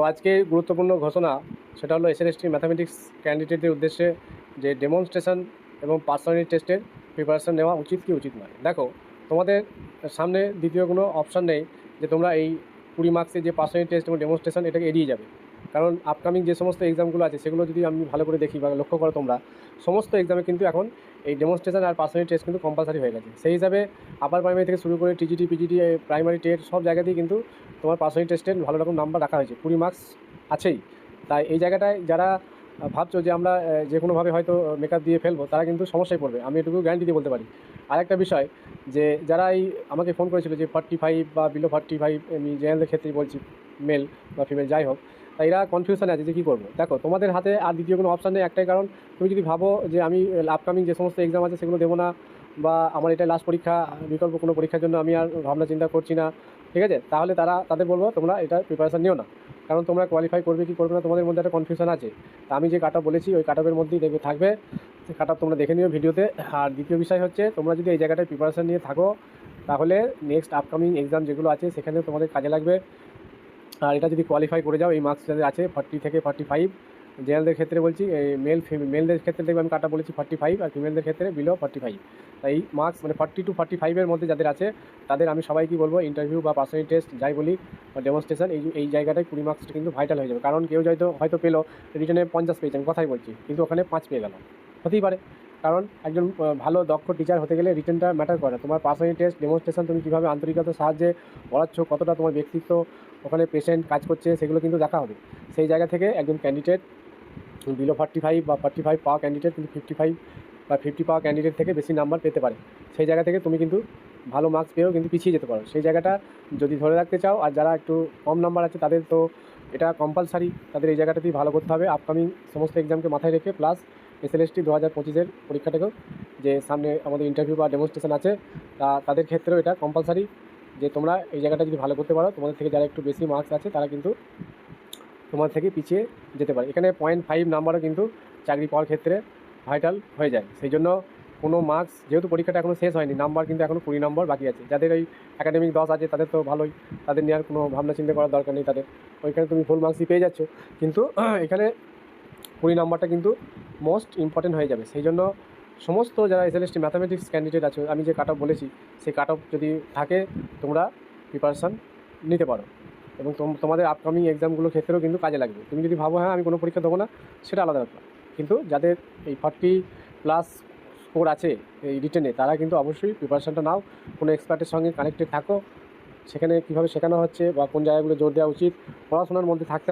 তো আজকে গুরুত্বপূর্ণ ঘোষণা, সেটা হলো এসএলএসটি ম্যাথামেটিক্স ক্যান্ডিডেটদের উদ্দেশ্যে যে ডেমনস্ট্রেশন এবং পার্সোনালিটি টেস্টের প্রিপারেশন নেওয়া উচিত কি উচিত নয়। দেখো, তোমাদের সামনে দ্বিতীয় কোনো অপশান নেই যে তোমরা এই 20 মার্কসের যে পার্সোনালিটি টেস্ট এবং ডেমনস্ট্রেশন এটাকে এড়িয়ে যাবে। কারণ আপকামিং যে সমস্ত এক্সামগুলো আছে সেগুলো যদি আমি ভালো করে দেখি বা লক্ষ্য করো, তোমরা সমস্ত এক্সামে কিন্তু এখন এই ডেমনস্ট্রেশন আর পার্সোনালিটি টেস্ট কিন্তু কম্পালসারি হয়ে গেছে। সেই হিসাবে আপার প্রাইমারি থেকে শুরু করে টিজিটি পিজিটি প্রাইমারি টেট সব জায়গাতেই কিন্তু তোমার পার্সোনালিটি টেস্টের ভালো রকম নাম্বার রাখা হয়েছে, 20 মার্কস আছেই। তাই এই জায়গাটায় যারা ভাবছো যে আমরা যে কোনোভাবে হয়তো মেকআপ দিয়ে ফেলবো, তারা কিন্তু সমস্যায় পড়বে, আমি এটুকু গ্যারান্টি দিয়ে বলতে পারি। আরেকটা বিষয়, যে যারা এই আমাকে ফোন করেছিল যে 45 বা বিলো 45, আমি জেনারেলের ক্ষেত্রেই বলছি, মেল বা ফিমেল যাই হোক, তাই এরা কনফিউশনে আছে যে কী করবো। দেখো, তোমাদের হাতে আর দ্বিতীয় কোনো অপশান নেই, একটাই কারণ, তুমি যদি ভাবো যে আমি আপকামিং যে সমস্ত এক্সাম আছে সেগুলো দেবো না, বা আমার এটা লাস্ট পরীক্ষা, বিকল্প কোনো পরীক্ষার জন্য আমি আর ভাবনা চিন্তা করছি না, ঠিক আছে, তাহলে তাদের বলবো তোমরা এটা প্রিপারেশান নিও না। কারণ তোমরা কোয়ালিফাই করবে কি করবে না, তোমাদের মধ্যে একটা কনফিউশন আছে। তা আমি যে কাট অফ বলেছি ওই কাট অফের মধ্যেই দেখবে থাকবে, কাট অফ তোমরা দেখে নিও ভিডিওতে। আর দ্বিতীয় বিষয় হচ্ছে, তোমরা যদি এই জায়গাটায় প্রিপারেশান নিয়ে থাকো, তাহলে নেক্সট আপকামিং এক্সাম যেগুলো আছে সেখানে তোমাদের কাজে লাগবে। আর এটা যদি কোয়ালিফাই করে যাও, এই মার্কস যাদের আছে 40 থেকে 45, জেনারেলদের ক্ষেত্রে বলছি, এই মেলদের ক্ষেত্রে দেখবে আমি কাটা বলেছি 45, আর ফিমেলদের ক্ষেত্রে বিলো 45। তাই এই মার্কস মানে 40 to 45-এর মধ্যে যাদের আছে, তাদের আমি সবাইকে বলবো ইন্টারভিউ বা পার্সোনালিটি টেস্ট যাই বলি বা ডেমনস্ট্রেশন, এই জায়গাটায় 20 মার্কসটা কিন্তু ভাইটাল হয়ে যাবে। কারণ কেউ হয়তো পেলো, রিটেনে 50 পেয়েছে, আমি কথাই বলছি, কিন্তু ওখানে 5 পেয়ে গেল, হতেই পারে। কারণ একজন ভালো দক্ষ টিচার হতে গেলে রিটেনটা ম্যাটার করে না। তোমার পার্সোনালিটি টেস্ট, ডেমনস্ট্রেশন, তুমি কীভাবে আন্তরিকতার সাহায্যে পড়াচ্ছ, কতটা তোমার ব্যক্তিত্ব ওখানে পেশেন্ট কাজ করছে, সেগুলো কিন্তু দেখা হবে। সেই জায়গা থেকে একজন ক্যান্ডিডেট বিলো 45 বা 45 পাওয়া ক্যান্ডিডেট কিন্তু 55 বা 50 পাওয়া ক্যান্ডিডেট থেকে বেশি নাম্বার পেতে পারে। সেই জায়গা থেকে তুমি কিন্তু ভালো মার্কস পেয়েও কিন্তু পিছিয়ে যেতে পারো। সেই জায়গাটা যদি ধরে রাখতে চাও, আর যারা একটু কম নাম্বার আছে তাদের তো এটা কম্পালসারি, তাদের এই জায়গাটাতেই ভালো করতে হবে আপকামিং সমস্ত এক্সামকে মাথায় রেখে, প্লাস এসএলএসটি 2025-এর পরীক্ষাটাকেও, যে সামনে আমাদের ইন্টারভিউ বা ডেমনস্ট্রেশন আছে, তাদের ক্ষেত্রেও এটা কম্পালসারি যে তোমরা এই জায়গাটা যদি ভালো করতে পারো, তোমাদের থেকে যারা একটু বেশি মার্কস আছে তারা কিন্তু তোমার থেকে পিছিয়ে যেতে পারে। এখানে 0.5 নাম্বারও কিন্তু চাকরি পাওয়ার ক্ষেত্রে ভাইটাল হয়ে যায়। সেই জন্য কোনো মার্কস, যেহেতু পরীক্ষাটা এখনও শেষ হয়নি, নাম্বার কিন্তু এখনও 20 নম্বর বাকি আছে। যাদের ওই একাডেমিক 10 আছে তাদের তো ভালোই, তাদের নেওয়ার কোনো ভাবনা চিন্তা করার দরকার নেই তাদের, ওইখানে তুমি ফুল মার্কসই পেয়ে যাচ্ছ। কিন্তু এখানে 20 নম্বরটা কিন্তু মোস্ট ইম্পর্টেন্ট হয়ে যাবে। সেই জন্য সমস্ত যারা এসএলএসটি ম্যাথামেটিক্স ক্যান্ডিডেট আছে, আমি যে কাট অফ বলেছি সেই কাট অফ যদি থাকে, তোমরা প্রিপারেশান নিতে পারো, এবং তোমাদের আপকামিং এক্সামগুলোর ক্ষেত্রেও কিন্তু কাজে লাগবে। তুমি যদি ভাবো হ্যাঁ আমি কোনো পরীক্ষা দেবো না, সেটা আলাদা ব্যাপার। কিন্তু যাদের এই 40+ স্কোর আছে এই রিটেনে, তারা কিন্তু অবশ্যই প্রিপারেশানটা নাও, কোনো এক্সপার্টের সঙ্গে কানেক্টেড থাকো, সেখানে কীভাবে শেখানো হচ্ছে বা কোন জায়গাগুলো জোর দেওয়া উচিত, পড়াশোনার মধ্যে থাকতে